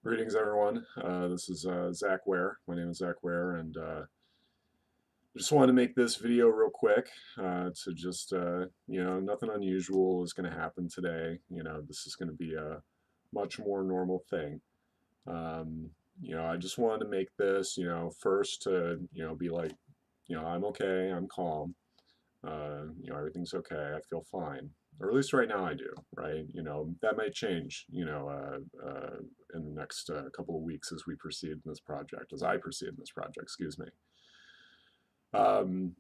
Greetings, everyone. This is Zach Ware. My name is Zach Ware, and I just wanted to make this video real quick to just, nothing unusual is going to happen today. This is going to be a much more normal thing. Um, I just wanted to make this, first to, be like, I'm okay, I'm calm. Everything's okay. I feel fine, or at least right now I do. Right? That might change. In the next couple of weeks as we proceed in this project, as I proceed in this project. Excuse me. Um,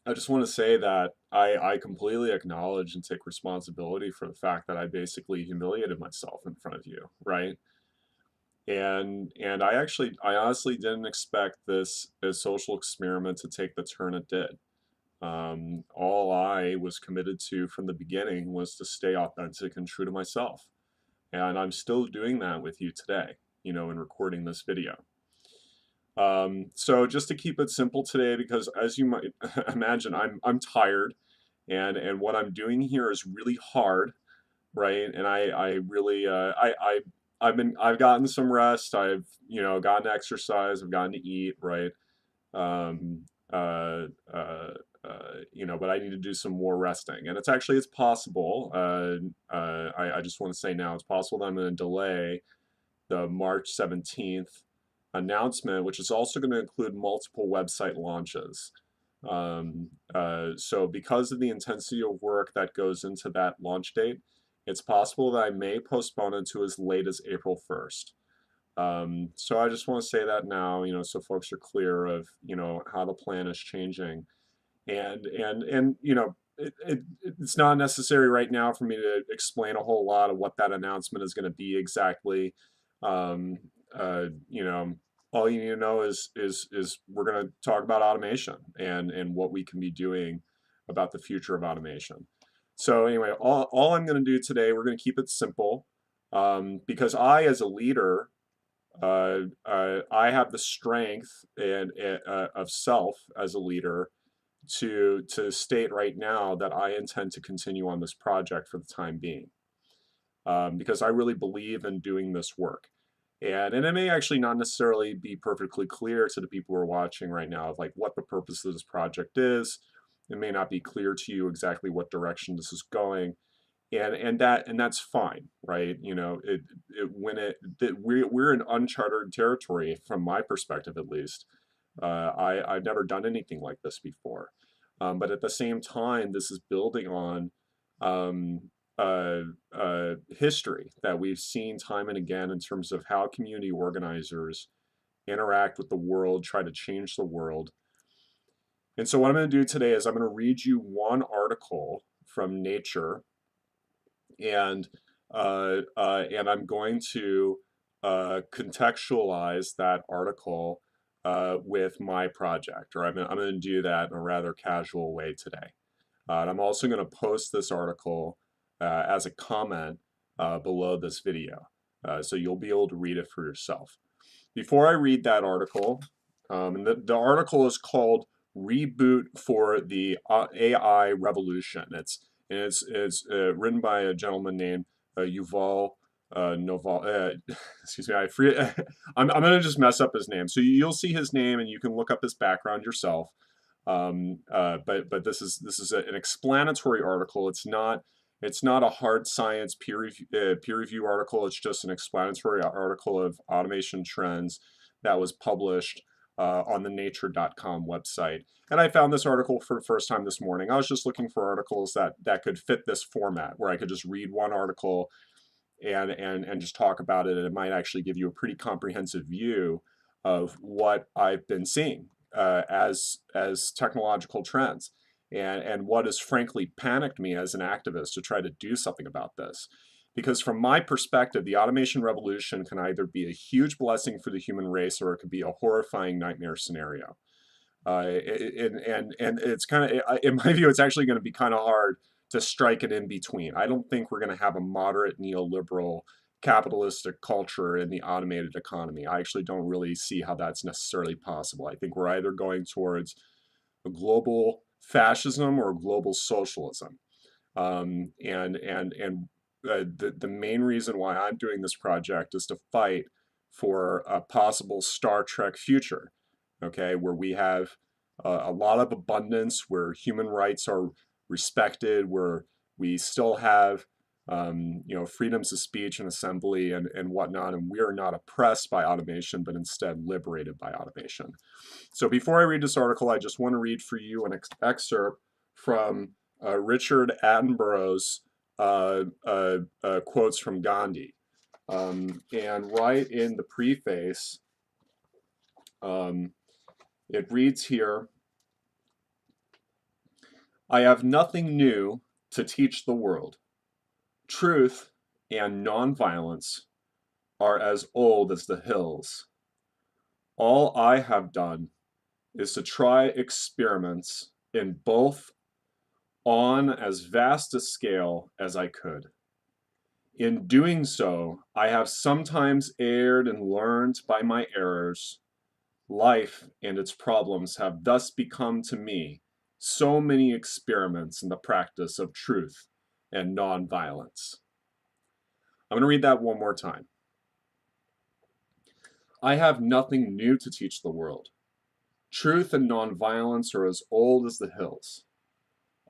I just want to say that I completely acknowledge and take responsibility for the fact that I basically humiliated myself in front of you, right? And I honestly didn't expect this social experiment to take the turn it did. All I was committed to from the beginning was to stay authentic and true to myself. And I'm still doing that with you today, in recording this video. So just to keep it simple today, because as you might imagine, I'm tired, and what I'm doing here is really hard, right? And I really I've gotten some rest. I've gotten exercise. I've gotten to eat, right? Um, uh, uh, but I need to do some more resting. And it's possible. I just want to say now it's possible that I'm going to delay the March 17th announcement, which is also going to include multiple website launches. So because of the intensity of work that goes into that launch date, it's possible that I may postpone it to as late as April 1st. So I just want to say that now, so folks are clear of, how the plan is changing. And it's not necessary right now for me to explain a whole lot of what that announcement is going to be exactly. Um, uh, you know, all you need to know is we're going to talk about automation and what we can be doing about the future of automation. So anyway, all I'm going to do today, we're going to keep it simple, because I, as a leader, I have the strength of self as a leader to state right now that I intend to continue on this project for the time being, because I really believe in doing this work. And it may actually not necessarily be perfectly clear to the people who are watching right now of like what the purpose of this project is. It may not be clear to you exactly what direction this is going, and that's fine, right? We're in uncharted territory from my perspective, at least. I've never done anything like this before, but at the same time, this is building on um, history that we've seen time and again in terms of how community organizers interact with the world, try to change the world. And so, what I'm going to do today is I'm going to read you one article from Nature, and and I'm going to contextualize that article with my project, or I'm going to do that in a rather casual way today. And I'm also going to post this article as a comment below this video, so you'll be able to read it for yourself. Before I read that article, and the article is called "Reboot for the AI Revolution." It's written by a gentleman named Yuval Noval. Excuse me, I'm going to just mess up his name. So you'll see his name and you can look up his background yourself. But this is an explanatory article. It's not a hard science peer review article. It's just an explanatory article of automation trends that was published on the nature.com website. And I found this article for the first time this morning. I was just looking for articles that could fit this format, where I could just read one article and just talk about it, and it might actually give you a pretty comprehensive view of what I've been seeing as technological trends, and what has frankly panicked me as an activist to try to do something about this. Because from my perspective, the automation revolution can either be a huge blessing for the human race, or it could be a horrifying nightmare scenario. And it's kind of, in my view, it's actually going to be kind of hard to strike it in between. I don't think we're going to have a moderate neoliberal capitalistic culture in the automated economy. I actually don't really see how that's necessarily possible. I think we're either going towards a global fascism or global socialism. And the main reason why I'm doing this project is to fight for a possible Star Trek future, okay, where we have a lot of abundance, where human rights are respected, where we still have freedoms of speech and assembly and whatnot, and we are not oppressed by automation, but instead liberated by automation. So before I read this article, I just want to read for you an excerpt from Richard Attenborough's quotes from Gandhi. And right in the preface, it reads here, "I have nothing new to teach the world. Truth and nonviolence are as old as the hills. All I have done is to try experiments in both on as vast a scale as I could. In doing so, I have sometimes erred and learned by my errors. Life and its problems have thus become to me so many experiments in the practice of truth and nonviolence." I'm going to read that one more time. I have nothing new to teach the world. Truth and nonviolence are as old as the hills.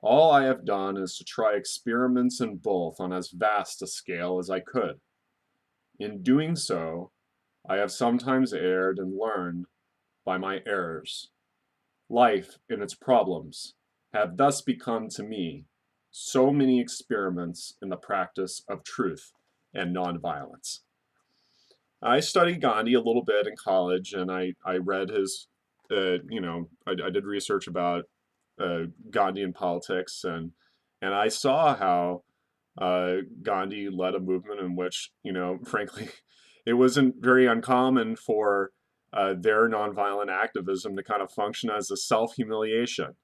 All I have done is to try experiments in both on as vast a scale as I could. In doing so, I have sometimes erred and learned by my errors. Life and its problems have thus become to me so many experiments in the practice of truth and nonviolence. I studied Gandhi a little bit in college, and I read his, I did research about Gandhian politics, and I saw how Gandhi led a movement in which, frankly, it wasn't very uncommon for their nonviolent activism to kind of function as a self-humiliation.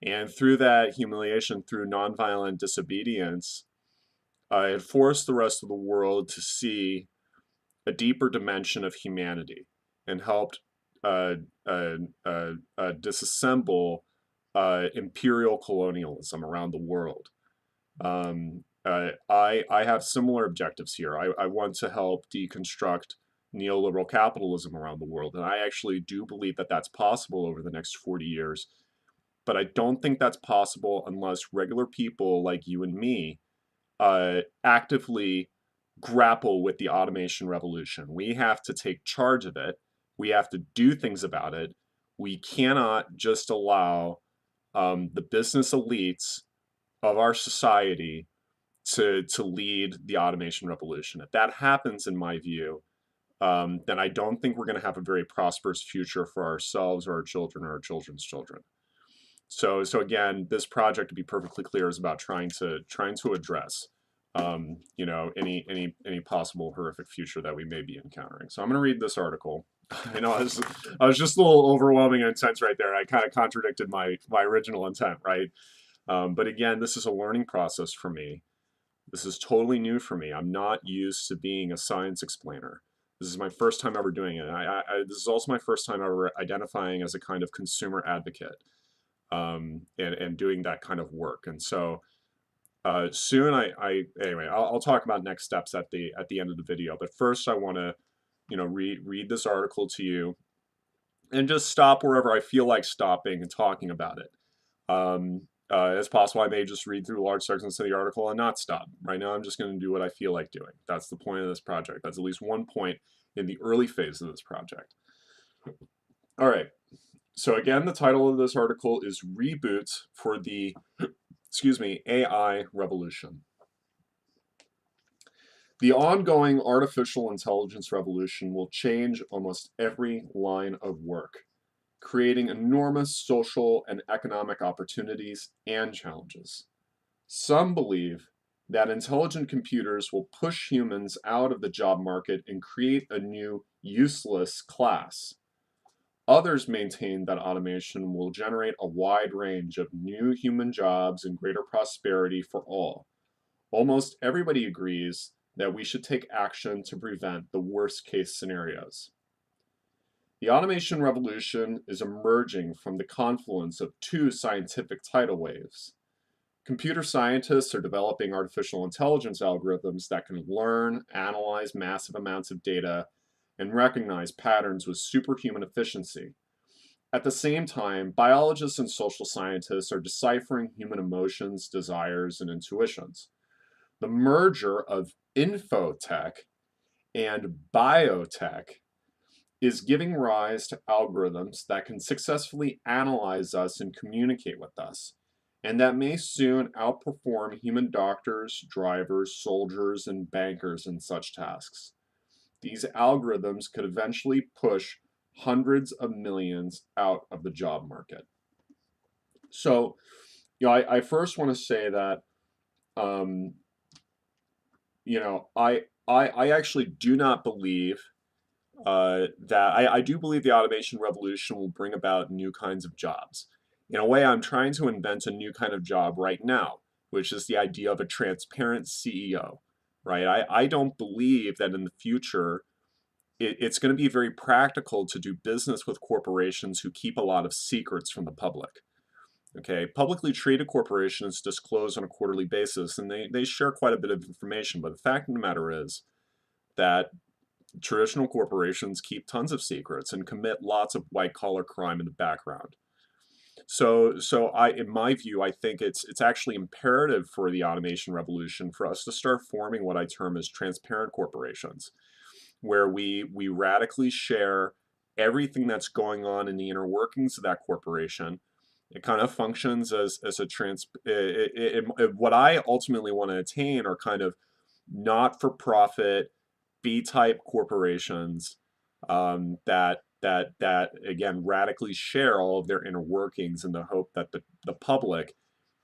And through that humiliation, through nonviolent disobedience, it forced the rest of the world to see a deeper dimension of humanity and helped uh, disassemble imperial colonialism around the world. I have similar objectives here. I want to help deconstruct neoliberal capitalism around the world, and I actually do believe that that's possible over the next 40 years. But I don't think that's possible unless regular people like you and me actively grapple with the automation revolution. We have to take charge of it. We have to do things about it. We cannot just allow the business elites of our society to lead the automation revolution. If that happens, in my view, then I don't think we're going to have a very prosperous future for ourselves or our children or our children's children. So again, this project, to be perfectly clear, is about trying to address any possible horrific future that we may be encountering. So I'm going to read this article. I know I was just a little overwhelming and intense right there. I kind of contradicted my original intent, right? But again, this is a learning process for me. This is totally new for me. I'm not used to being a science explainer. This is my first time ever doing it. This is also my first time ever identifying as a kind of consumer advocate and doing that kind of work. And so soon, anyway, I'll talk about next steps at the end of the video. But first, I want to read this article to you and just stop wherever I feel like stopping and talking about it. As possible, I may just read through large sections of the article and not stop. Right now, I'm just going to do what I feel like doing. That's the point of this project. That's at least one point in the early phase of this project. All right. So again, the title of this article is Reboot for the, AI Revolution. The ongoing artificial intelligence revolution will change almost every line of work, creating enormous social and economic opportunities and challenges. Some believe that intelligent computers will push humans out of the job market and create a new useless class. Others maintain that automation will generate a wide range of new human jobs and greater prosperity for all. Almost everybody agrees that we should take action to prevent the worst case scenarios. The automation revolution is emerging from the confluence of two scientific tidal waves. Computer scientists are developing artificial intelligence algorithms that can learn, analyze massive amounts of data, and recognize patterns with superhuman efficiency. At the same time, biologists and social scientists are deciphering human emotions, desires, and intuitions. The merger of infotech and biotech is giving rise to algorithms that can successfully analyze us and communicate with us, and that may soon outperform human doctors, drivers, soldiers, and bankers in such tasks. These algorithms could eventually push hundreds of millions out of the job market. So, I first want to say that, um, I actually do not believe that I do believe the automation revolution will bring about new kinds of jobs. In a way, I'm trying to invent a new kind of job right now, which is the idea of a transparent CEO, right? I don't believe that in the future it's going to be very practical to do business with corporations who keep a lot of secrets from the public. Okay, publicly traded corporations disclose on a quarterly basis and they share quite a bit of information, but the fact of the matter is that traditional corporations keep tons of secrets and commit lots of white collar crime in the background. In my view, I think it's actually imperative for the automation revolution for us to start forming what I term as transparent corporations, where we radically share everything that's going on in the inner workings of that corporation. It kind of functions as a what I ultimately want to attain are kind of not-for-profit B-type corporations, that again radically share all of their inner workings in the hope that the public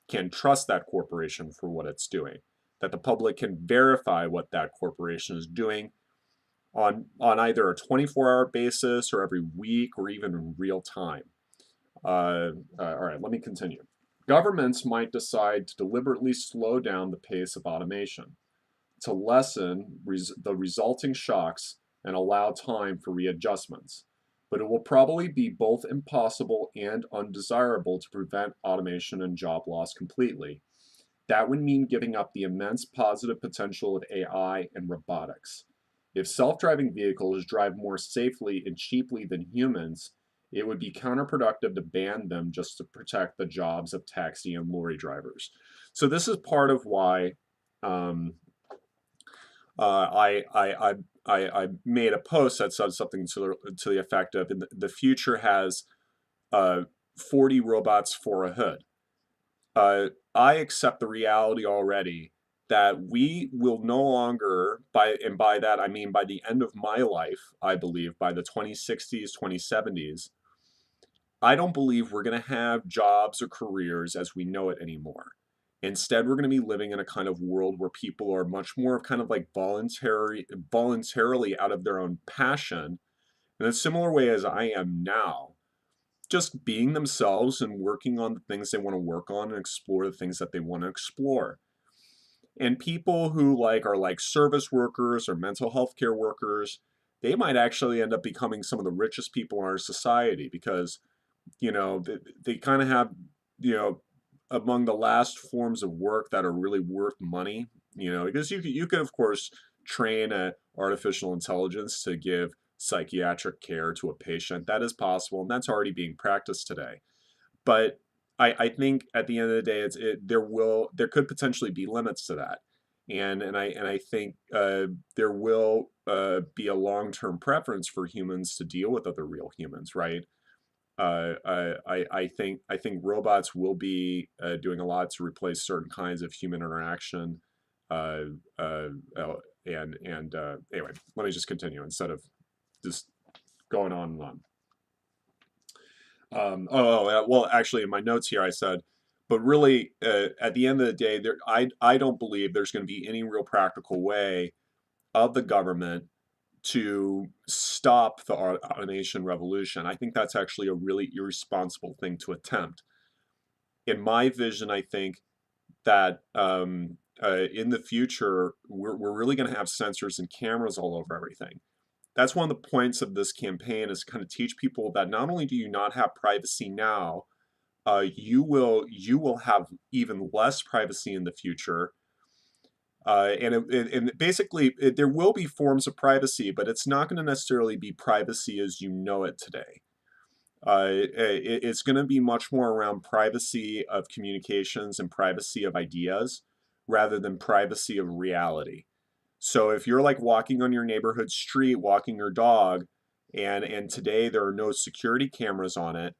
can trust that corporation for what it's doing, that the public can verify what that corporation is doing on either a 24-hour basis or every week or even in real time. All right, let me continue. Governments might decide to deliberately slow down the pace of automation to lessen the resulting shocks and allow time for readjustments. But it will probably be both impossible and undesirable to prevent automation and job loss completely. That would mean giving up the immense positive potential of AI and robotics. If self-driving vehicles drive more safely and cheaply than humans, it would be counterproductive to ban them just to protect the jobs of taxi and lorry drivers. So this is part of why um, I made a post that said something to the effect of, the future has 40 robots for a hood. I accept the reality already that we will no longer, and by that I mean by the end of my life, I believe by the 2060s, 2070s, I don't believe we're going to have jobs or careers as we know it anymore. Instead, we're going to be living in a kind of world where people are much more of kind of like voluntarily out of their own passion, in a similar way as I am now, just being themselves and working on the things they want to work on and explore the things that they want to explore. And people who are like service workers or mental health care workers, they might actually end up becoming some of the richest people in our society because they kind of have, among the last forms of work that are really worth money, because you could of course train a artificial intelligence to give psychiatric care to a patient. That is possible, and that's already being practiced today. But I think at the end of the day, there could potentially be limits to that, and I think there will be a long-term preference for humans to deal with other real humans, right? I think robots will be doing a lot to replace certain kinds of human interaction. Uh, uh, anyway, let me just continue instead of just going on and on. Well, actually, in my notes here, I said, but really, at the end of the day, I don't believe there's going to be any real practical way of the government to stop the automation revolution. I think that's actually a really irresponsible thing to attempt. In my vision, I think that in the future, we're really going to have sensors and cameras all over everything. That's one of the points of this campaign, is to kind of teach people that not only do you not have privacy now, you will have even less privacy in the future. And basically, there will be forms of privacy, but it's not going to necessarily be privacy as you know it today. It's going to be much more around privacy of communications and privacy of ideas rather than privacy of reality. So if you're like walking on your neighborhood street, walking your dog, and today there are no security cameras on it,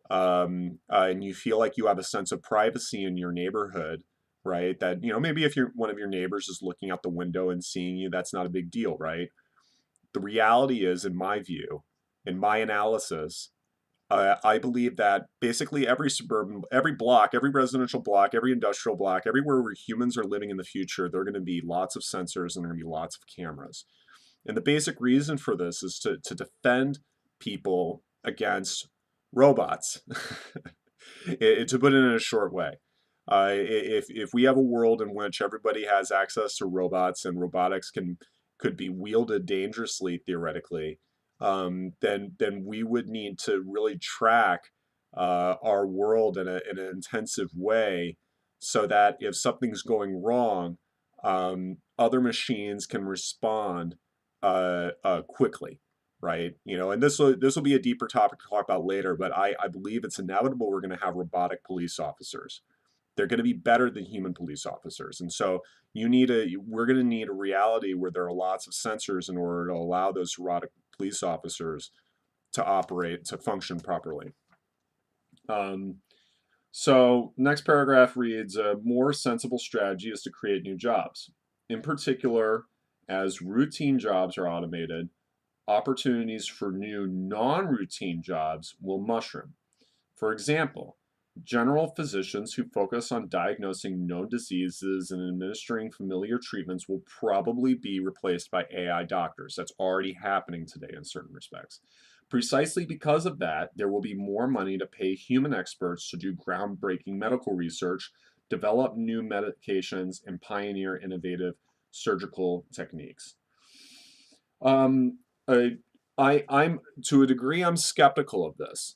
and you feel like you have a sense of privacy in your neighborhood, right? That, maybe if one of your neighbors is looking out the window and seeing you, that's not a big deal, right? The reality is, in my view, in my analysis, I believe that basically every block, every residential block, every industrial block, everywhere where humans are living in the future, there are going to be lots of sensors and there are going to be lots of cameras. And the basic reason for this is to defend people against robots, to put it in a short way. If we have a world in which everybody has access to robots and robotics could be wielded dangerously theoretically, then we would need to really track our world in an intensive way, so that if something's going wrong, other machines can respond quickly, right? And this will be a deeper topic to talk about later, but I believe it's inevitable we're going to have robotic police officers. They're going to be better than human police officers. And so we're going to need a reality where there are lots of sensors in order to allow those robotic police officers to function properly. So next paragraph reads, a more sensible strategy is to create new jobs. In particular, as routine jobs are automated, opportunities for new non-routine jobs will mushroom. For example, general physicians who focus on diagnosing known diseases and administering familiar treatments will probably be replaced by AI doctors. That's already happening today in certain respects. Precisely because of that, there will be more money to pay human experts to do groundbreaking medical research, develop new medications, and pioneer innovative surgical techniques. I'm to a degree, I'm skeptical of this.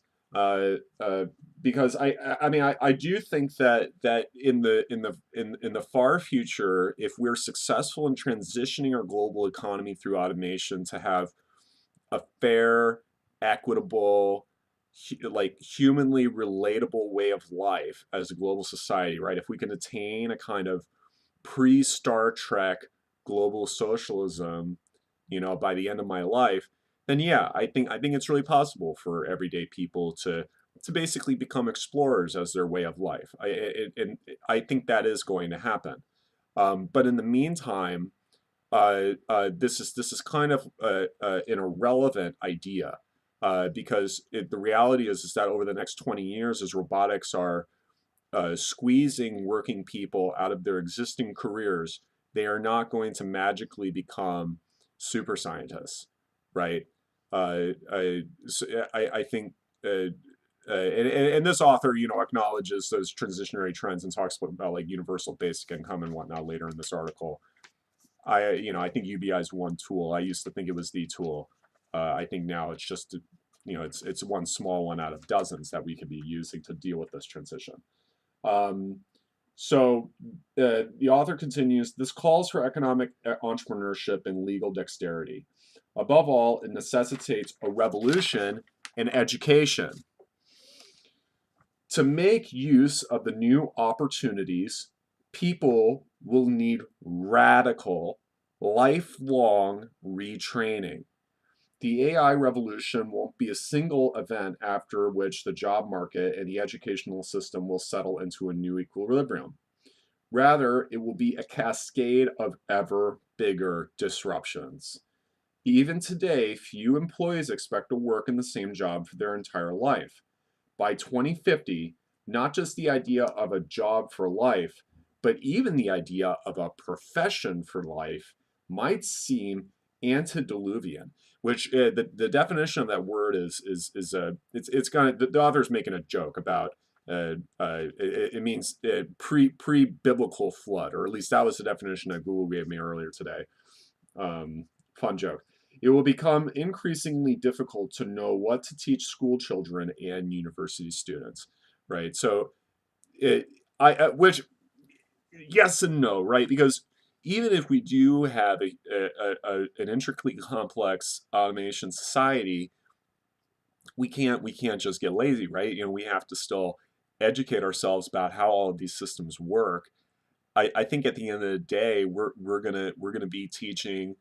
Because I do think that in the far future, if we're successful in transitioning our global economy through automation to have a fair, equitable, like humanly relatable way of life as a global society, right? If we can attain a kind of pre-Star Trek global socialism, by the end of my life, then yeah, I think it's really possible for everyday people to basically become explorers as their way of life. And I think that is going to happen. But in the meantime, this is kind of an irrelevant idea, because the reality is that over the next 20 years, as robotics are squeezing working people out of their existing careers, they are not going to magically become super scientists, right? I think, and this author, acknowledges those transitionary trends and talks about like universal basic income and whatnot later in this article. I think UBI is one tool. I used to think it was the tool. I think now it's just, it's one small one out of dozens that we could be using to deal with this transition. So the author continues, this calls for economic entrepreneurship and legal dexterity. Above all, it necessitates a revolution in education. To make use of the new opportunities, people will need radical, lifelong retraining. The AI revolution won't be a single event after which the job market and the educational system will settle into a new equilibrium. Rather, it will be a cascade of ever bigger disruptions. Even today, few employees expect to work in the same job for their entire life. By 2050, not just the idea of a job for life, but even the idea of a profession for life might seem antediluvian. Which the definition of that word it's kind of, the author's making a joke about it means pre-biblical flood, or at least that was the definition that Google gave me earlier today. Fun joke. It will become increasingly difficult to know what to teach school children and university students. right? So it, which yes and no, right? Because even if we do have an intricately complex automation society, we can't just get lazy, right? We have to still educate ourselves about how all of these systems work. I think at the end of the day, we're gonna be teaching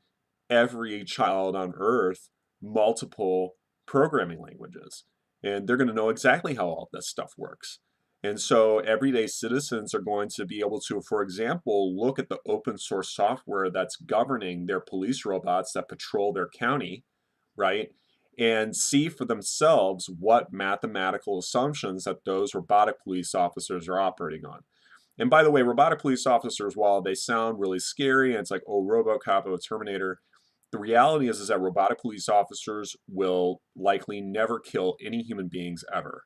every child on earth multiple programming languages, and they're going to know exactly how all this stuff works. And so everyday citizens are going to be able to, for example, look at the open source software that's governing their police robots that patrol their county, right? And see for themselves what mathematical assumptions that those robotic police officers are operating on. And by the way, robotic police officers, while they sound really scary, and it's like, oh, RoboCop, oh, Terminator, the reality is that robotic police officers will likely never kill any human beings ever.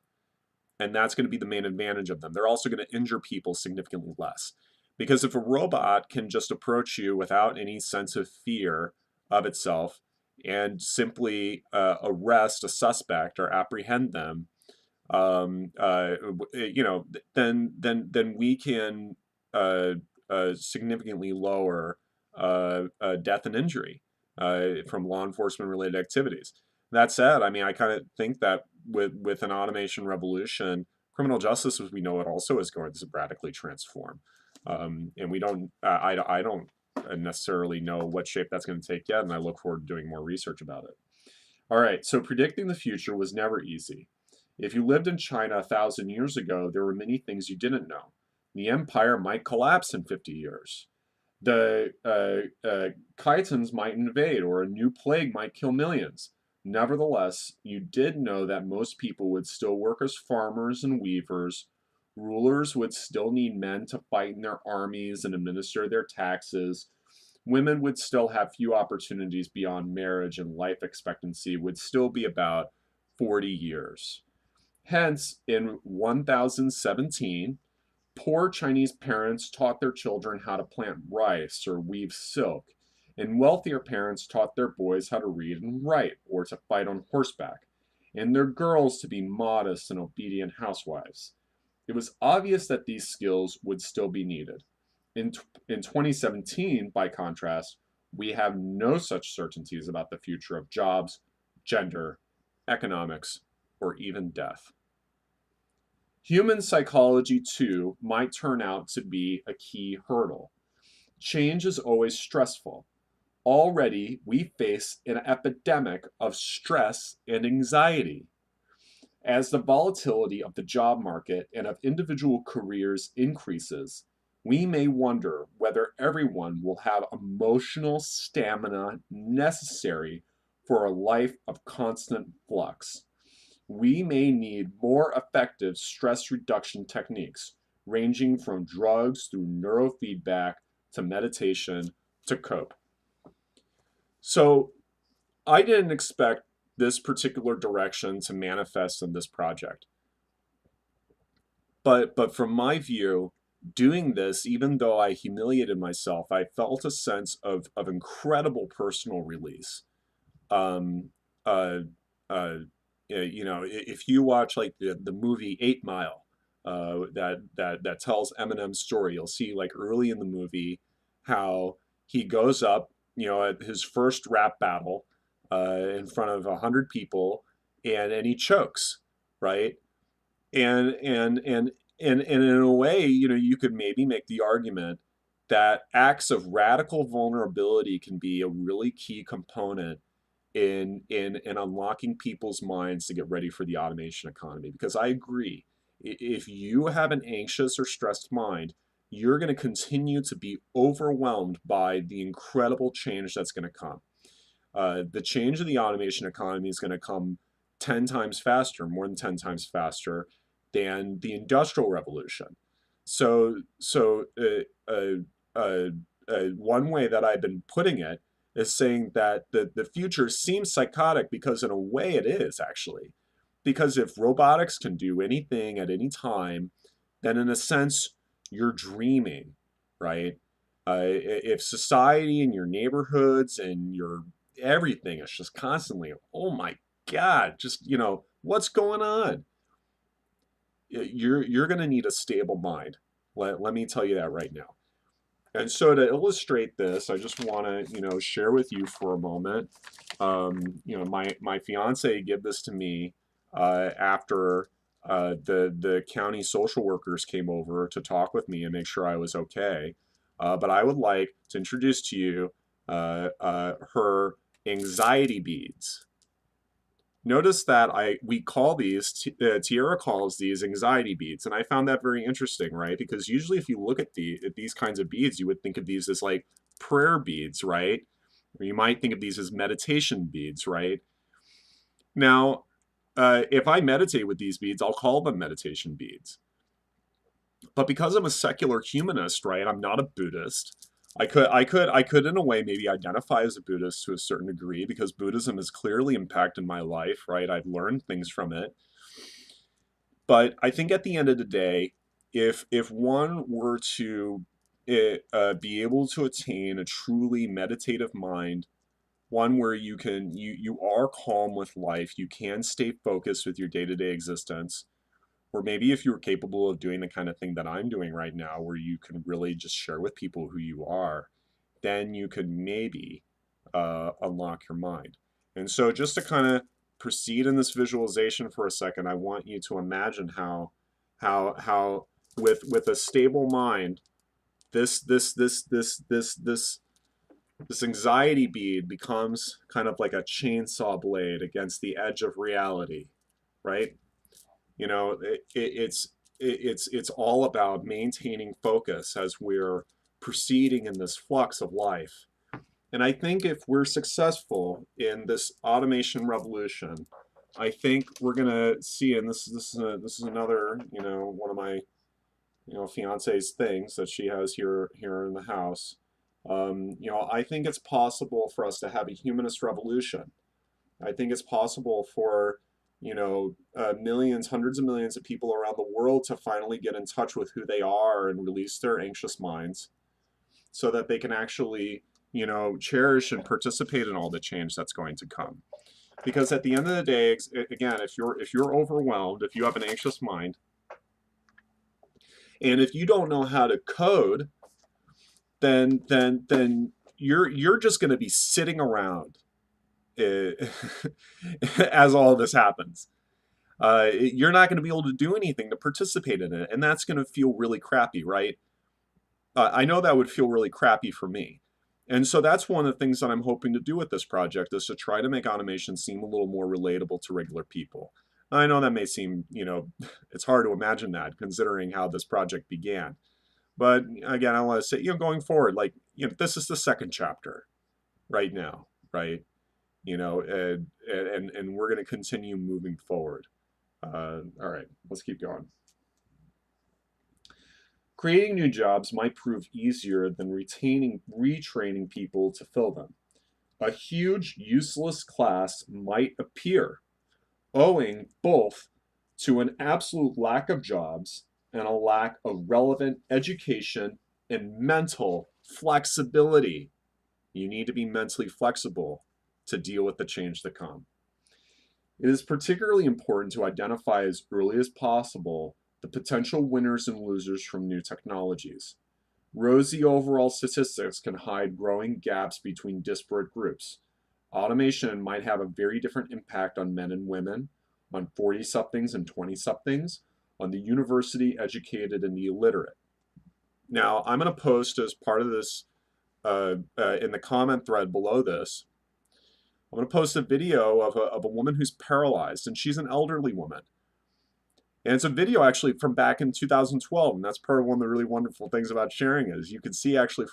And that's going to be the main advantage of them. They're also going to injure people significantly less. Because if a robot can just approach you without any sense of fear of itself and simply arrest a suspect or apprehend them, then we can significantly lower death and injury from law enforcement related activities. That said, I mean, I kind of think that with an automation revolution, criminal justice as we know it also is going to radically transform. And we don't, I don't necessarily know what shape that's going to take yet, and I look forward to doing more research about it. All right, so predicting the future was never easy. If you lived in China 1,000 years ago, there were many things you didn't know. The empire might collapse in 50 years. The Chitons might invade, or a new plague might kill millions. Nevertheless, you did know that most people would still work as farmers and weavers. Rulers would still need men to fight in their armies and administer their taxes. Women would still have few opportunities beyond marriage, and life expectancy would still be about 40 years. Hence, in 1017, poor Chinese parents taught their children how to plant rice or weave silk, and wealthier parents taught their boys how to read and write or to fight on horseback, and their girls to be modest and obedient housewives. It was obvious that these skills would still be needed. In 2017, by contrast, we have no such certainties about the future of jobs, gender, economics, or even death. Human psychology, too, might turn out to be a key hurdle. Change is always stressful. Already, we face an epidemic of stress and anxiety. As the volatility of the job market and of individual careers increases, we may wonder whether everyone will have emotional stamina necessary for a life of constant flux. We may need more effective stress reduction techniques, ranging from drugs through neurofeedback to meditation to cope. So, I didn't expect this particular direction to manifest in this project. But from my view, doing this, even though I humiliated myself, I felt a sense of incredible personal release. Um, uh, uh, if you watch like the movie 8 Mile, that tells Eminem's story, you'll see like early in the movie how he goes up, at his first rap battle, in front of 100 people, and he chokes, right? And in a way, you could maybe make the argument that acts of radical vulnerability can be a really key component in unlocking people's minds to get ready for the automation economy. Because I agree, if you have an anxious or stressed mind, you're going to continue to be overwhelmed by the incredible change that's going to come. The change of the automation economy is going to come 10 times faster, more than 10 times faster than the industrial revolution. One way that I've been putting it is saying that the future seems psychotic because in a way it is actually. Because if robotics can do anything at any time, then in a sense, you're dreaming, right? If society and your neighborhoods and your everything is just constantly, oh my God, just, what's going on? you're going to need a stable mind. Let me tell you that right now. And so to illustrate this, I just want to, share with you for a moment. My fiance gave this to me after the county social workers came over to talk with me and make sure I was okay. But I would like to introduce to you her anxiety beads. Notice that we call these, Tiara calls these anxiety beads, and I found that very interesting, right? Because usually if you look at these kinds of beads, you would think of these as like prayer beads, right? Or you might think of these as meditation beads, right? Now, if I meditate with these beads, I'll call them meditation beads. But because I'm a secular humanist, right? I'm not a Buddhist. I could in a way maybe identify as a Buddhist to a certain degree because Buddhism has clearly impacted my life, right? I've learned things from it. But I think at the end of the day, if one were to be able to attain a truly meditative mind, one where you are calm with life, you can stay focused with your day-to-day existence, or maybe if you're capable of doing the kind of thing that I'm doing right now, where you can really just share with people who you are, then you could maybe unlock your mind. And so just to kind of proceed in this visualization for a second, I want you to imagine how with a stable mind, this anxiety bead becomes kind of like a chainsaw blade against the edge of reality, right? It's all about maintaining focus as we're proceeding in this flux of life. And I think if we're successful in this automation revolution, I think we're gonna see, and this is another, one of my, fiance's things that she has here in the house. I think it's possible for us to have a humanist revolution. I think it's possible for millions, hundreds of millions of people around the world to finally get in touch with who they are and release their anxious minds so that they can actually, cherish and participate in all the change that's going to come. Because at the end of the day, again, if you're overwhelmed, if you have an anxious mind, and if you don't know how to code, then you're just going to be sitting around as all this happens. You're not going to be able to do anything to participate in it, and that's going to feel really crappy, right? I know that would feel really crappy for me. And so that's one of the things that I'm hoping to do with this project is to try to make automation seem a little more relatable to regular people. I know that may seem, it's hard to imagine that considering how this project began. But again, I want to say, going forward, like, this is the second chapter right now, right? And we're going to continue moving forward. All right, let's keep going. Creating new jobs might prove easier than retraining people to fill them. A huge useless class might appear, owing both to an absolute lack of jobs and a lack of relevant education and mental flexibility. You need to be mentally flexible to deal with the change to come. It is particularly important to identify as early as possible the potential winners and losers from new technologies. Rosy overall statistics can hide growing gaps between disparate groups. Automation might have a very different impact on men and women, on 40-somethings and 20-somethings, on the university educated and the illiterate. Now, I'm going to post as part of this in the comment thread below this, I'm going to post a video of a woman who's paralyzed, and she's an elderly woman. And it's a video actually from back in 2012, and that's part of one of the really wonderful things about sharing is you can see actually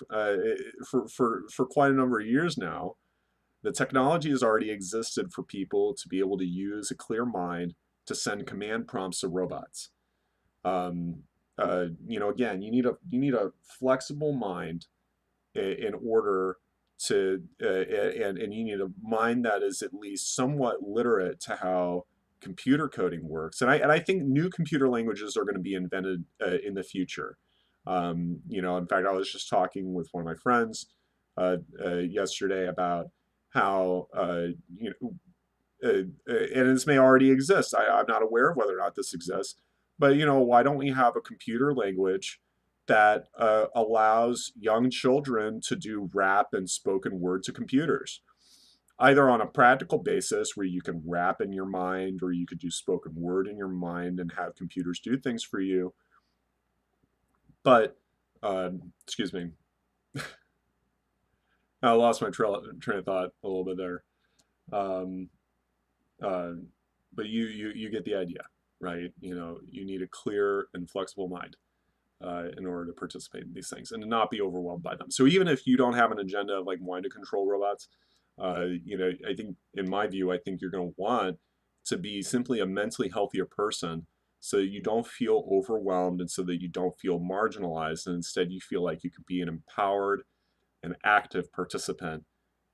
for quite a number of years now, the technology has already existed for people to be able to use a clear mind to send command prompts to robots. Again, you need a flexible mind in order to and you need a mind that is at least somewhat literate to how computer coding works. And I think new computer languages are going to be invented in the future. In fact, I was just talking with one of my friends yesterday about how and this may already exist. I'm not aware of whether or not this exists, But why don't we have a computer language that allows young children to do rap and spoken word to computers? Either on a practical basis where you can rap in your mind, or you could do spoken word in your mind and have computers do things for you. But, excuse me, I lost my train of thought a little bit there. Um, uh, but you get the idea, right? You need a clear and flexible mind in order to participate in these things and to not be overwhelmed by them. So even if you don't have an agenda of like wanting to control robots, I think, in my view, I think you're going to want to be simply a mentally healthier person, so that you don't feel overwhelmed and so that you don't feel marginalized, and instead you feel like you could be an empowered and active participant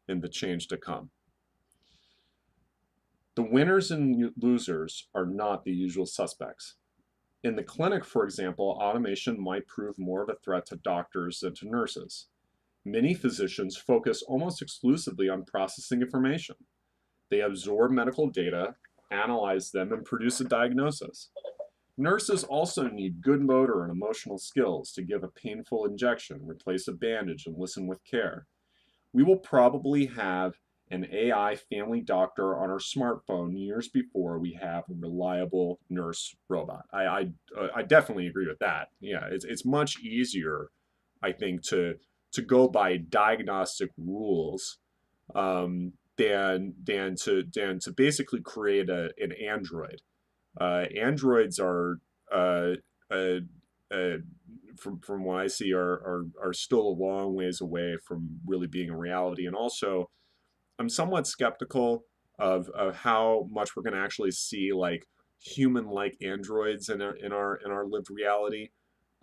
in the change to come. The winners and losers are not the usual suspects. In the clinic, for example, automation might prove more of a threat to doctors than to nurses. Many physicians focus almost exclusively on processing information. They absorb medical data, analyze them, and produce a diagnosis. Nurses also need good motor and emotional skills to give a painful injection, replace a bandage, and listen with care. We will probably have an AI family doctor on our smartphone years before we have a reliable nurse robot. I definitely agree with that. Yeah, it's much easier, I think, to go by diagnostic rules, than to basically create an android. Androids are, uh, uh, uh, from what I see, are still a long ways away from really being a reality. And also, I'm somewhat skeptical of how much we're going to actually see like human-like androids in our lived reality.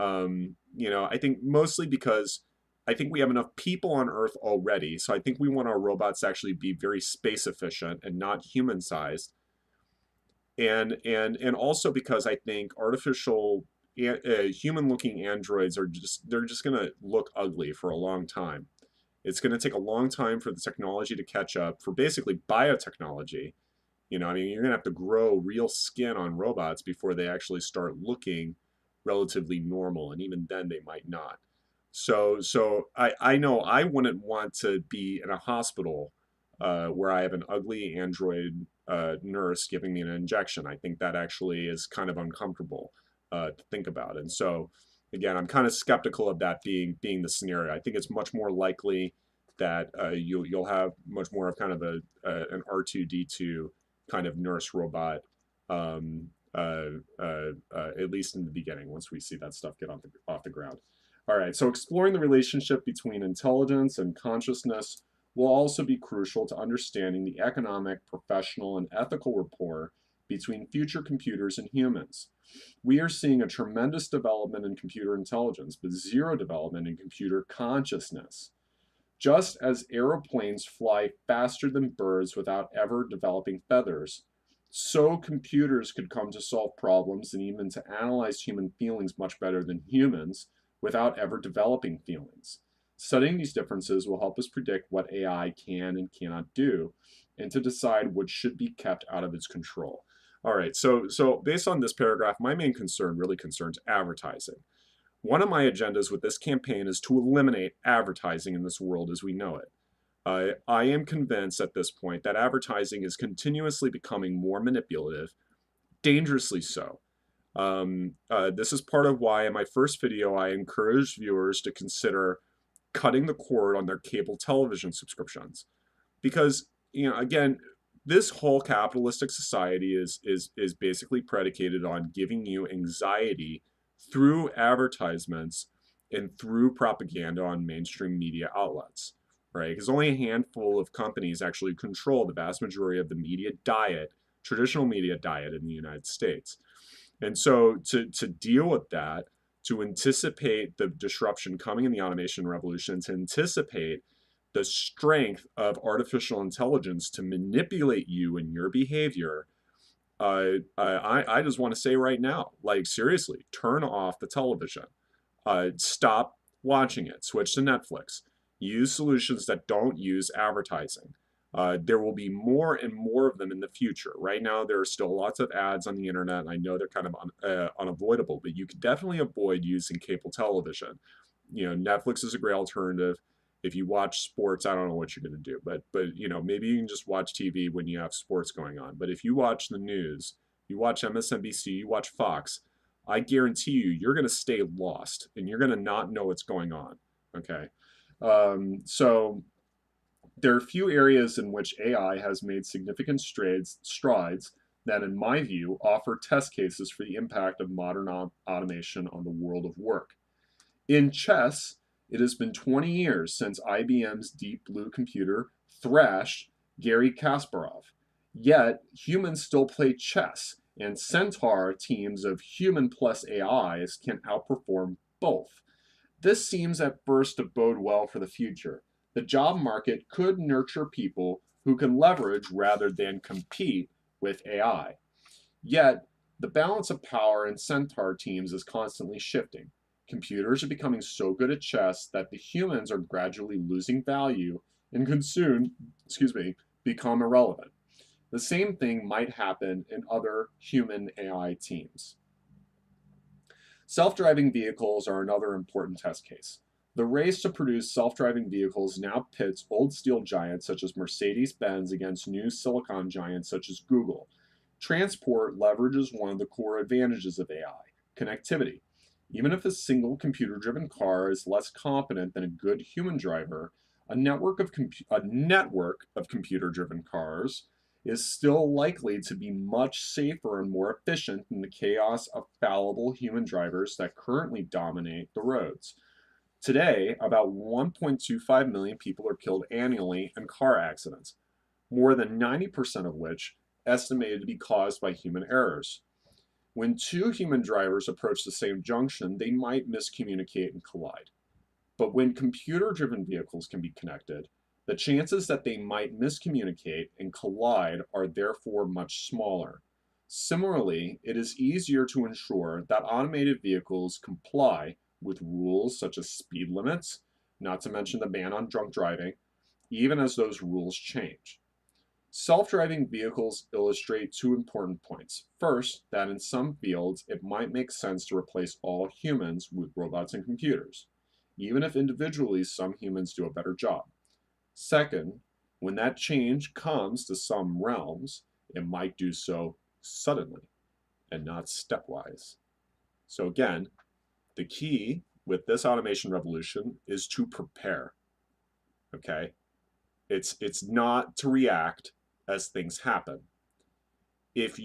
I think mostly because I think we have enough people on Earth already, so I think we want our robots to actually be very space efficient and not human-sized. And also because I think artificial human-looking androids they're just going to look ugly for a long time. It's going to take a long time for the technology to catch up, for basically biotechnology. I mean, you're going to have to grow real skin on robots before they actually start looking relatively normal, and even then they might not. So I know I wouldn't want to be in a hospital where I have an ugly android nurse giving me an injection. I think that actually is kind of uncomfortable to think about. And so, again, I'm kind of skeptical of that being the scenario. I think it's much more likely that you'll have much more of kind of an R2D2 kind of nurse robot, um, at least in the beginning, once we see that stuff get off the ground. All right, so exploring the relationship between intelligence and consciousness will also be crucial to understanding the economic, professional, and ethical rapport between future computers and humans. We are seeing a tremendous development in computer intelligence, but zero development in computer consciousness. Just as aeroplanes fly faster than birds without ever developing feathers, so computers could come to solve problems and even to analyze human feelings much better than humans without ever developing feelings. Studying these differences will help us predict what AI can and cannot do, and to decide what should be kept out of its control. All right, so based on this paragraph, my main concern really concerns advertising. One of my agendas with this campaign is to eliminate advertising in this world as we know it. I am convinced at this point that advertising is continuously becoming more manipulative, dangerously so. This is part of why in my first video I encouraged viewers to consider cutting the cord on their cable television subscriptions. Because, again, this whole capitalistic society is basically predicated on giving you anxiety through advertisements and through propaganda on mainstream media outlets, right? Because only a handful of companies actually control the vast majority of the media diet, traditional media diet in the United States. And so to deal with that, to anticipate the disruption coming in the automation revolution, to anticipate the strength of artificial intelligence to manipulate you and your behavior, I just want to say right now, like seriously, turn off the television. Stop watching it. Switch to Netflix. Use solutions that don't use advertising. There will be more and more of them in the future. Right now, there are still lots of ads on the internet, and I know they're kind of unavoidable, but you can definitely avoid using cable television. Netflix is a great alternative. If you watch sports, I don't know what you're going to do, but maybe you can just watch TV when you have sports going on. But if you watch the news, you watch MSNBC, you watch Fox, I guarantee you're going to stay lost and you're going to not know what's going on. Okay. So there are few areas in which AI has made significant strides that, in my view, offer test cases for the impact of modern automation on the world of work. In chess, it has been 20 years since IBM's Deep Blue computer thrashed Garry Kasparov. Yet, humans still play chess, and Centaur teams of human plus AIs can outperform both. This seems at first to bode well for the future. The job market could nurture people who can leverage rather than compete with AI. Yet, the balance of power in Centaur teams is constantly shifting. Computers are becoming so good at chess that the humans are gradually losing value and can soon, become irrelevant. The same thing might happen in other human AI teams. Self-driving vehicles are another important test case. The race to produce self-driving vehicles now pits old steel giants such as Mercedes-Benz against new silicon giants such as Google. Transport leverages one of the core advantages of AI, connectivity. Even if a single computer-driven car is less competent than a good human driver, a network of computer-driven cars is still likely to be much safer and more efficient than the chaos of fallible human drivers that currently dominate the roads. Today, about 1.25 million people are killed annually in car accidents, more than 90% of which estimated to be caused by human errors. When two human drivers approach the same junction, they might miscommunicate and collide. But when computer-driven vehicles can be connected, the chances that they might miscommunicate and collide are therefore much smaller. Similarly, it is easier to ensure that automated vehicles comply with rules such as speed limits, not to mention the ban on drunk driving, even as those rules change. Self-driving vehicles illustrate two important points. First, that in some fields it might make sense to replace all humans with robots and computers, even if individually some humans do a better job. Second, when that change comes to some realms, it might do so suddenly and not stepwise. So again, the key with this automation revolution is to prepare. Okay? It's not to react as things happen. If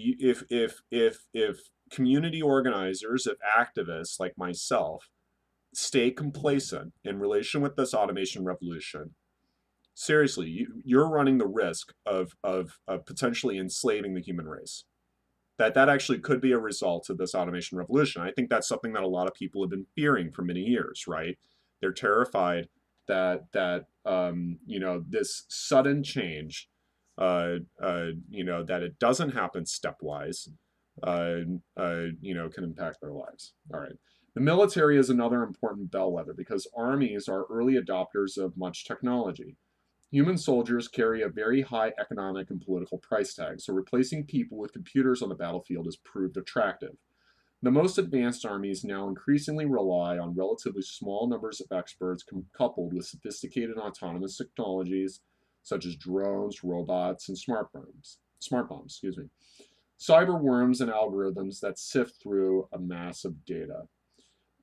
community organizers, if activists like myself stay complacent in relation with this automation revolution, seriously, you're running the risk of potentially enslaving the human race. That actually could be a result of this automation revolution. I think that's something that a lot of people have been fearing for many years, right? They're terrified that this sudden change, that it doesn't happen stepwise, can impact their lives. All right. The military is another important bellwether because armies are early adopters of much technology. Human soldiers carry a very high economic and political price tag, so replacing people with computers on the battlefield has proved attractive. The most advanced armies now increasingly rely on relatively small numbers of experts coupled with sophisticated autonomous technologies such as drones, robots, and smart bombs. Cyber worms and algorithms that sift through a mass of data.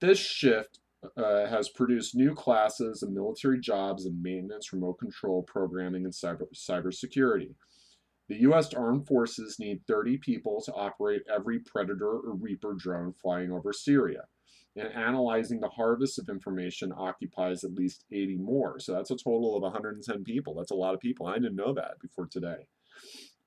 This shift has produced new classes of military jobs in maintenance, remote control, programming, and cybersecurity. The U.S. Armed Forces need 30 people to operate every Predator or Reaper drone flying over Syria. And analyzing the harvest of information occupies at least 80 more. So that's a total of 110 people. That's a lot of people. I didn't know that before today.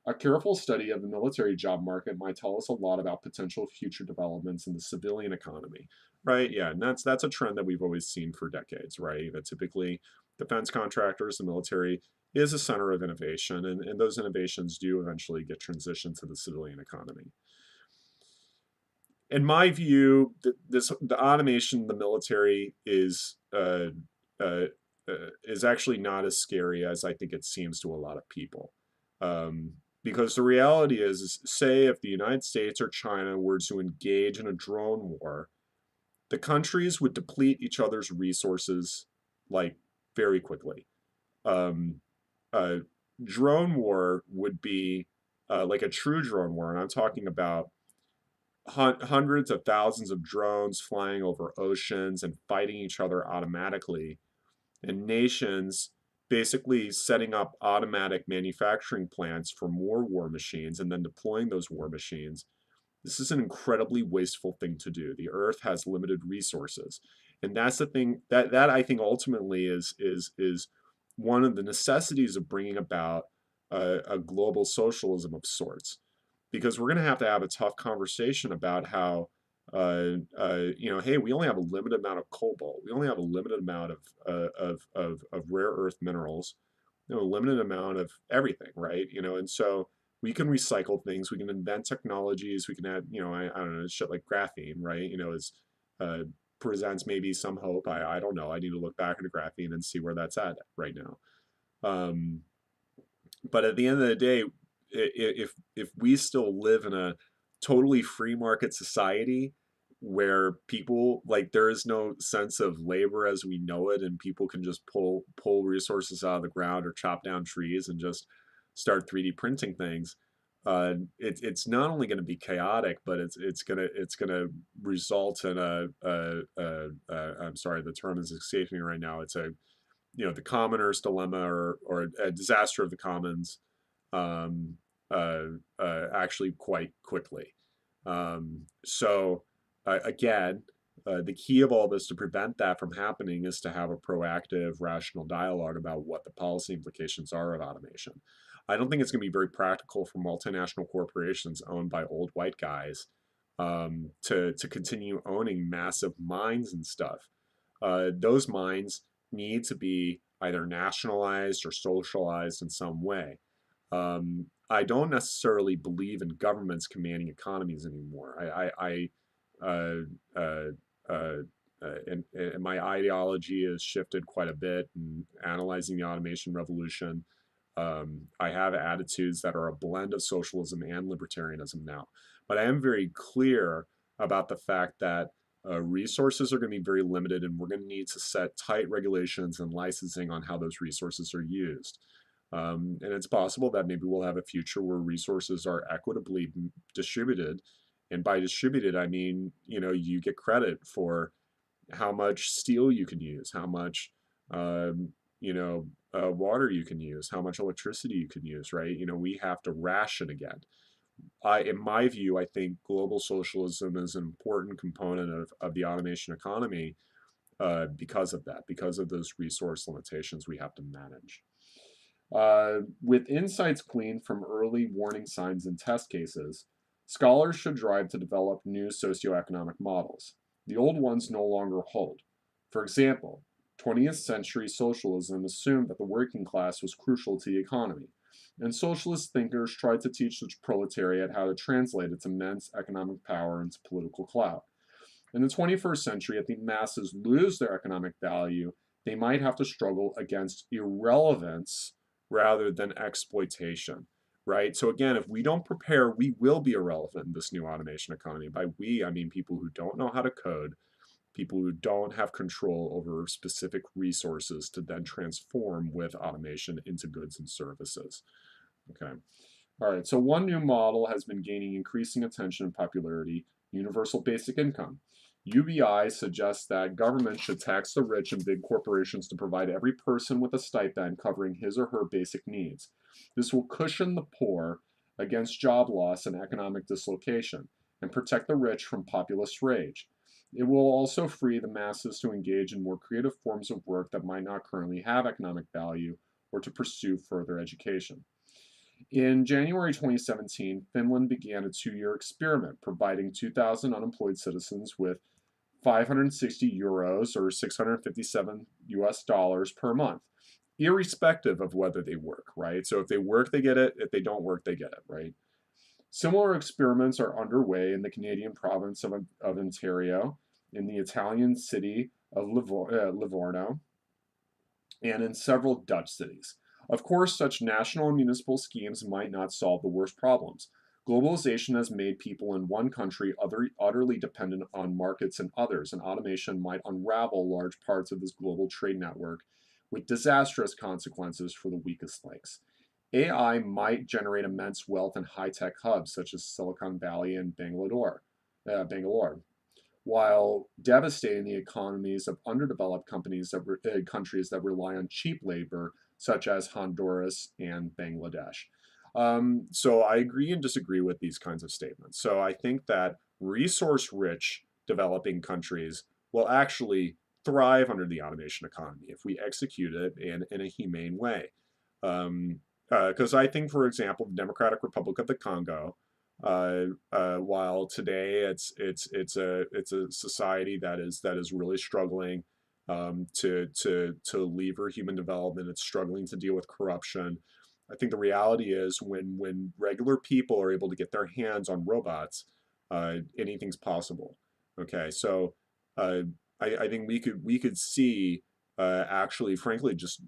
A careful study of the military job market might tell us a lot about potential future developments in the civilian economy, right? Yeah, and that's a trend that we've always seen for decades, right? That typically defense contractors, the military, is a center of innovation, and those innovations do eventually get transitioned to the civilian economy. In my view, the automation in the military is is actually not as scary as I think it seems to a lot of people. Um, because the reality is, say if the United States or China were to engage in a drone war, the countries would deplete each other's resources like very quickly. Um, uh, Drone war would be like a true drone war, and I'm talking about hundreds of thousands of drones flying over oceans and fighting each other automatically, and nations basically setting up automatic manufacturing plants for more war machines and then deploying those war machines. This is an incredibly wasteful thing to do. The earth has limited resources. And that's the thing that I think ultimately is one of the necessities of bringing about a global socialism of sorts, because we're going to have a tough conversation about how hey, we only have a limited amount of cobalt. We only have a limited amount of rare earth minerals, a limited amount of everything, right? And so we can recycle things. We can invent technologies. We can add, I don't know, shit like graphene, right? Is uh, presents maybe some hope. I don't know. I need to look back into graphene and see where that's at right now. Um, but at the end of the day, if we still live in a totally free market society where people, like, there is no sense of labor as we know it, and people can just pull resources out of the ground or chop down trees and just start 3D printing things, it's not only going to be chaotic, but it's gonna result in I'm sorry, the term is escaping me right now. It's a the commoner's dilemma, or a disaster of the commons, um, actually quite quickly. Again, the key of all this to prevent that from happening is to have a proactive, rational dialogue about what the policy implications are of automation. I don't think it's going to be very practical for multinational corporations owned by old white guys to continue owning massive mines and stuff. Those mines need to be either nationalized or socialized in some way. I don't necessarily believe in governments commanding economies anymore. Uh, uh, uh, and my ideology has shifted quite a bit in analyzing the automation revolution. I have attitudes that are a blend of socialism and libertarianism now, but I am very clear about the fact that resources are going to be very limited, and we're going to need to set tight regulations and licensing on how those resources are used. And it's possible that maybe we'll have a future where resources are equitably distributed. And by distributed, I mean, you get credit for how much steel you can use, how much, water you can use, how much electricity you can use, right? We have to ration again. In my view, I think global socialism is an important component of the automation economy because of that, because of those resource limitations we have to manage. With insights gleaned from early warning signs and test cases, scholars should drive to develop new socioeconomic models. The old ones no longer hold. For example, 20th century socialism assumed that the working class was crucial to the economy, and socialist thinkers tried to teach the proletariat how to translate its immense economic power into political clout. In the 21st century, if the masses lose their economic value, they might have to struggle against irrelevance rather than exploitation, right? So again, if we don't prepare, we will be irrelevant in this new automation economy. By we, I mean people who don't know how to code, people who don't have control over specific resources to then transform with automation into goods and services. Okay. All right, so one new model has been gaining increasing attention and popularity: universal basic income. UBI suggests that government should tax the rich and big corporations to provide every person with a stipend covering his or her basic needs. This will cushion the poor against job loss and economic dislocation and protect the rich from populist rage. It will also free the masses to engage in more creative forms of work that might not currently have economic value, or to pursue further education. In January 2017, Finland began a 2-year experiment providing 2,000 unemployed citizens with 560 euros or 657 US dollars per month, irrespective of whether they work, right? So if they work, they get it. If they don't work, they get it, right? Similar experiments are underway in the Canadian province of Ontario, in the Italian city of Livorno, and in several Dutch cities. Of course, such national and municipal schemes might not solve the worst problems. Globalization has made people in one country utterly dependent on markets in others, and automation might unravel large parts of this global trade network with disastrous consequences for the weakest links. AI might generate immense wealth in high tech hubs such as Silicon Valley and Bangalore, while devastating the economies of underdeveloped countries that rely on cheap labor, such as Honduras and Bangladesh. So I agree and disagree with these kinds of statements. So I think that resource rich developing countries will actually thrive under the automation economy if we execute it in a humane way. Because I think, for example, the Democratic Republic of the Congo, while today it's a society that is really struggling to lever human development. It's struggling to deal with corruption. I think the reality is when regular people are able to get their hands on robots, anything's possible. Okay, so uh, I think we could see actually, frankly, just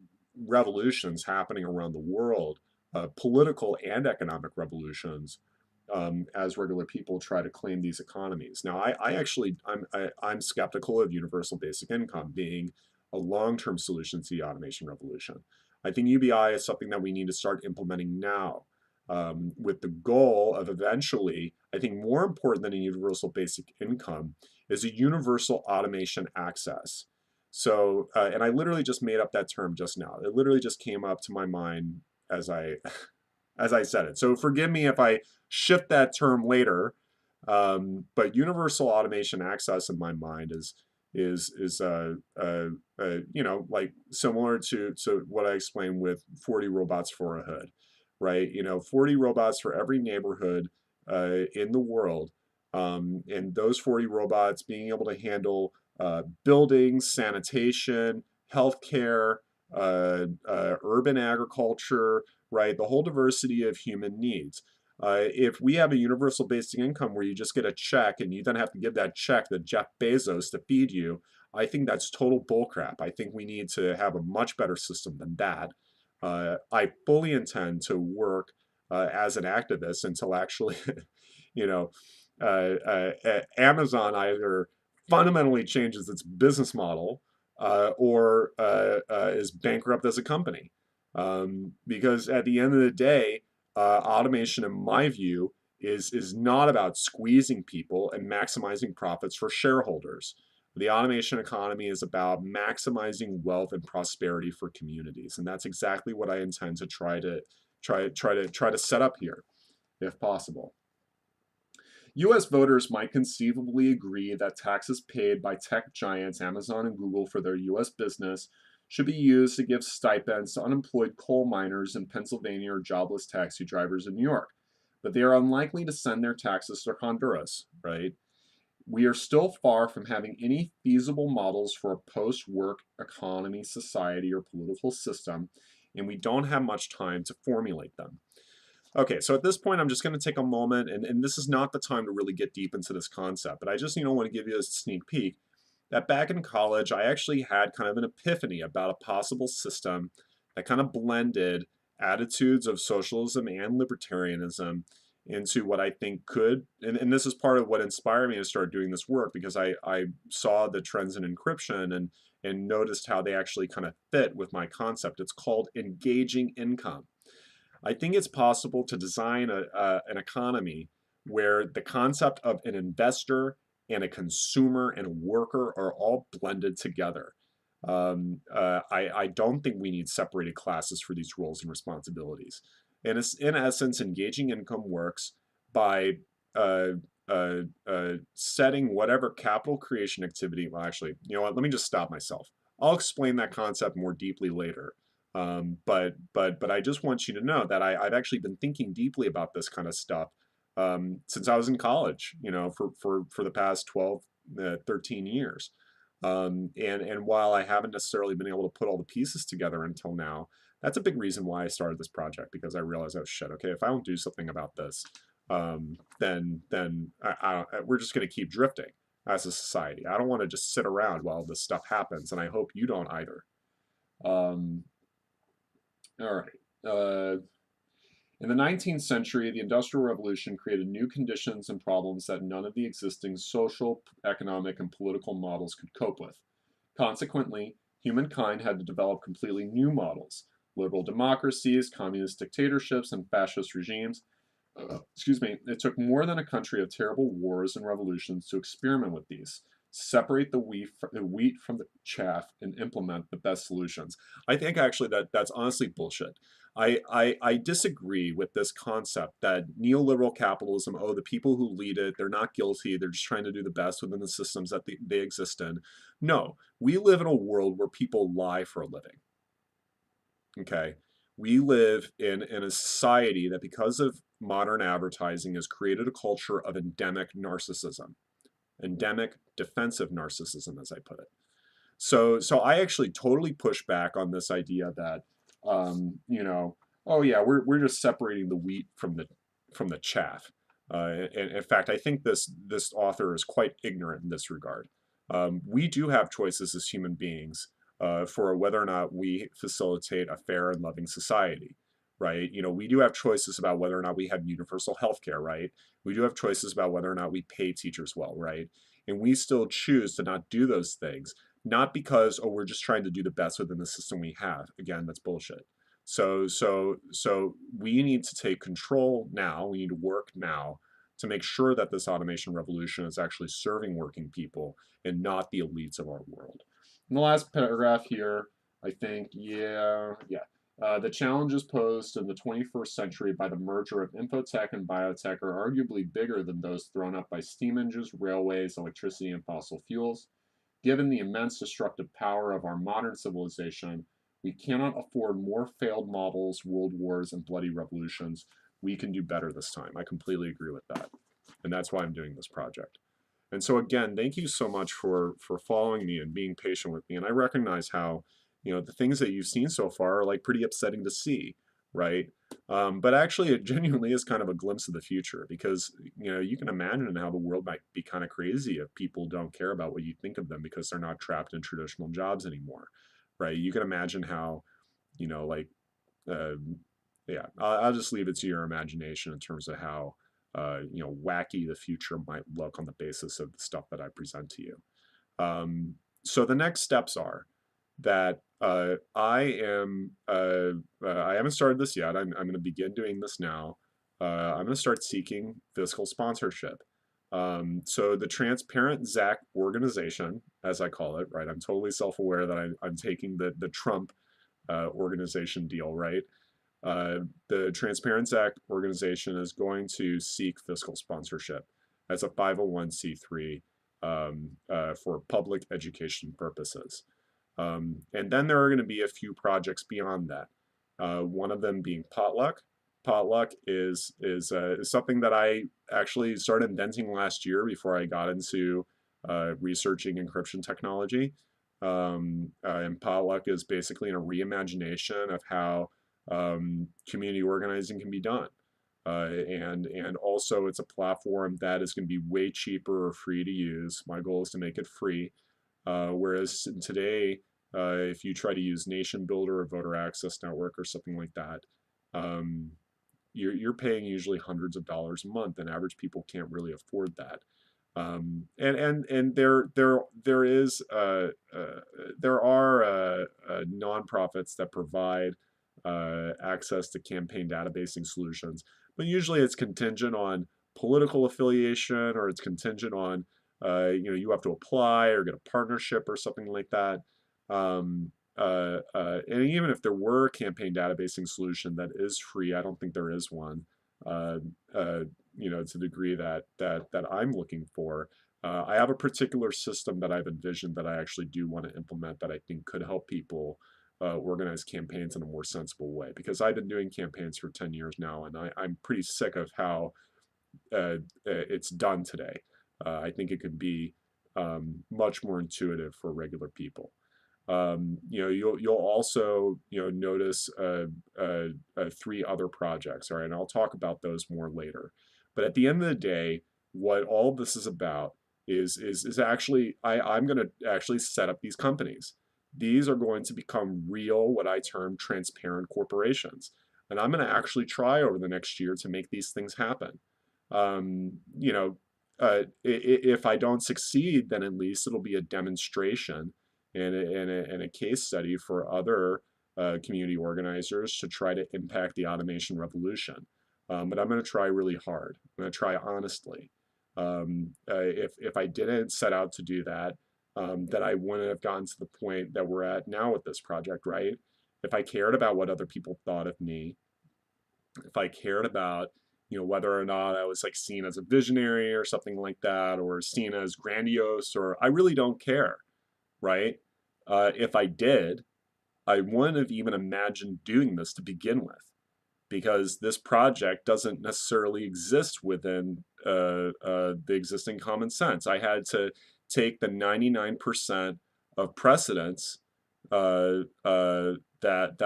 revolutions happening around the world, political and economic revolutions, as regular people try to claim these economies. Now, I'm skeptical of universal basic income being a long-term solution to the automation revolution. I think UBI is something that we need to start implementing now, with the goal of eventually, I think more important than a universal basic income is a universal automation access. So, and I literally just made up that term just now. It literally just came up to my mind as I as I said it. So forgive me if I shift that term later. But universal automation access in my mind is like similar to what I explained with 40 robots for a hood, right? 40 robots for every neighborhood in the world, and those 40 robots being able to handle buildings, sanitation, healthcare, urban agriculture, right? The whole diversity of human needs. If we have a universal basic income where you just get a check and you then have to give that check to Jeff Bezos to feed you, I think that's total bullcrap. I think we need to have a much better system than that. I fully intend to work as an activist until actually, you know, Amazon either fundamentally changes its business model or is bankrupt as a company. Because at the end of the day, automation, in my view, is not about squeezing people and maximizing profits for shareholders. The automation economy is about maximizing wealth and prosperity for communities, and that's exactly what I intend to try to set up here, if possible. US voters might conceivably agree that taxes paid by tech giants Amazon and Google for their US business should be used to give stipends to unemployed coal miners in Pennsylvania or jobless taxi drivers in New York. But they are unlikely to send their taxes to Honduras, right? We are still far from having any feasible models for a post work economy, society, or political system, and we don't have much time to formulate them. Okay, so at this point, I'm just going to take a moment, and this is not the time to really get deep into this concept, but I just want to give you a sneak peek that back in college, I actually had kind of an epiphany about a possible system that kind of blended attitudes of socialism and libertarianism into what I think could, and this is part of what inspired me to start doing this work, because I saw the trends in encryption and noticed how they actually kind of fit with my concept. It's called engaging income. I think it's possible to design an economy where the concept of an investor and a consumer and a worker are all blended together. I don't think we need separated classes for these roles and responsibilities. And it's, in essence, engaging income works by uh, setting whatever capital creation activity. Well, actually, you know what? Let me just stop myself. I'll explain that concept more deeply later. But I just want you to know that I've actually been thinking deeply about this kind of stuff since I was in college, for the past 12, 13 years. And while I haven't necessarily been able to put all the pieces together until now, that's a big reason why I started this project, because I realized, oh shit, okay, if I don't do something about this, then we're just going to keep drifting as a society. I don't want to just sit around while this stuff happens, and I hope you don't either. Um, all right. In the 19th century, the Industrial Revolution created new conditions and problems that none of the existing social, economic, and political models could cope with. Consequently, humankind had to develop completely new models: liberal democracies, communist dictatorships, and fascist regimes. Excuse me, it took more than a country of terrible wars and revolutions to experiment with these, separate the wheat from the chaff, and implement the best solutions. I think actually that's honestly bullshit. I disagree with this concept that neoliberal capitalism, oh, the people who lead it, they're not guilty, they're just trying to do the best within the systems that they exist in. No, we live in a world where people lie for a living. Okay. We live in a society that, because of modern advertising, has created a culture of endemic narcissism, endemic defensive narcissism, as I put it. So I actually totally push back on this idea that, you know, oh yeah, we're just separating the wheat from the chaff. And in fact, I think this author is quite ignorant in this regard. We do have choices as human beings for whether or not we facilitate a fair and loving society, right? You know, we do have choices about whether or not we have universal health care, right? We do have choices about whether or not we pay teachers well, right? And we still choose to not do those things, not because, oh, we're just trying to do the best within the system we have. Again, that's bullshit. So we need to take control now. We need to work now to make sure that this automation revolution is actually serving working people and not the elites of our world. In the last paragraph here, I think, the challenges posed in the 21st century by the merger of infotech and biotech are arguably bigger than those thrown up by steam engines, railways, electricity, and fossil fuels. Given the immense destructive power of our modern civilization, we cannot afford more failed models, world wars, and bloody revolutions. We can do better this time. I completely agree with that. And that's why I'm doing this project. And so again, thank you so much for following me and being patient with me. And I recognize how, you know, the things that you've seen so far are like pretty upsetting to see, right? But actually, it genuinely is kind of a glimpse of the future, because, you know, you can imagine how the world might be kind of crazy if people don't care about what you think of them because they're not trapped in traditional jobs anymore, right? You can imagine how, you know, like, uh, yeah, I'll just leave it to your imagination in terms of how, you know, wacky the future might look on the basis of the stuff that I present to you. So the next steps are that I haven't started this yet. I'm going to begin doing this now. I'm going to start seeking fiscal sponsorship. So the transparentZak organization, as I call it, right? I'm totally self-aware that I'm taking the Trump organization deal, right? The transparentZak organization is going to seek fiscal sponsorship as a 501c3 for public education purposes. And then there are going to be a few projects beyond that. One of them being Potluck. Potluck is something that I actually started inventing last year before I got into researching encryption technology. And Potluck is basically a reimagination of how community organizing can be done. And also it's a platform that is going to be way cheaper or free to use. My goal is to make it free. Whereas today, if you try to use Nation Builder or Voter Access Network or something like that, um, you're paying usually hundreds of dollars a month, and average people can't really afford that. And there are nonprofits that provide access to campaign databasing solutions, but usually it's contingent on political affiliation, or it's contingent on you know, you have to apply or get a partnership or something like that. And even if there were a campaign databasing solution that is free, I don't think there is one. Uh, you know, to the degree that I'm looking for. I have a particular system that I've envisioned that I actually do want to implement that I think could help people organize campaigns in a more sensible way. Because I've been doing campaigns for 10 years now, and I'm pretty sick of how it's done today. I think it could be much more intuitive for regular people. You know, you'll also, you know, notice three other projects. All right, and I'll talk about those more later. But at the end of the day, what all of this is about is actually I'm going to actually set up these companies. these are going to become real, what I term transparent corporations. And I'm going to actually try over the next year to make these things happen. You know, if I don't succeed, then at least it'll be a demonstration and a case study for other community organizers to try to impact the automation revolution. But I'm going to try really hard. I'm going to try honestly. If I didn't set out to do that, that I wouldn't have gotten to the point that we're at now with this project, right? If I cared about what other people thought of me, if I cared about, whether or not I was like seen as a visionary or something like that, or seen as grandiose, or I really don't care, right? If I did, I wouldn't have even imagined doing this to begin with, because this project doesn't necessarily exist within the existing common sense. I had to take the 99% of precedents that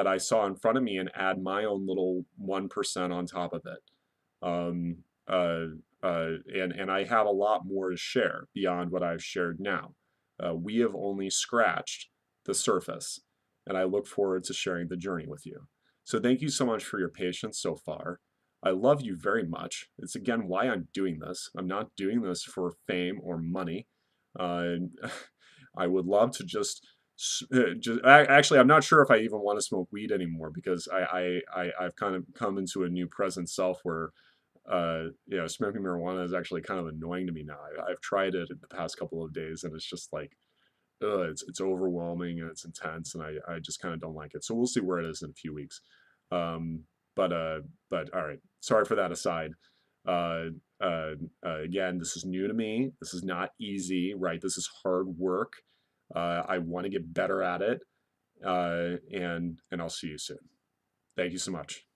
I saw in front of me and add my own little 1% on top of it. Um, uh, and I have a lot more to share beyond what I've shared now. We have only scratched the surface, and I look forward to sharing the journey with you. So thank you so much for your patience so far. I love you very much. It's again why I'm doing this. I'm not doing this for fame or money. Uh, I would love to actually, I'm not sure if I even want to smoke weed anymore, because I've kind of come into a new present self where smoking marijuana is actually kind of annoying to me now. I've tried it in the past couple of days, and it's just like, it's overwhelming and it's intense, and I just kind of don't like it. So we'll see where it is in a few weeks. Um, but all right. Sorry for that aside. Uh, Again, this is new to me. This is not easy, right? This is hard work. I want to get better at it, and I'll see you soon. Thank you so much.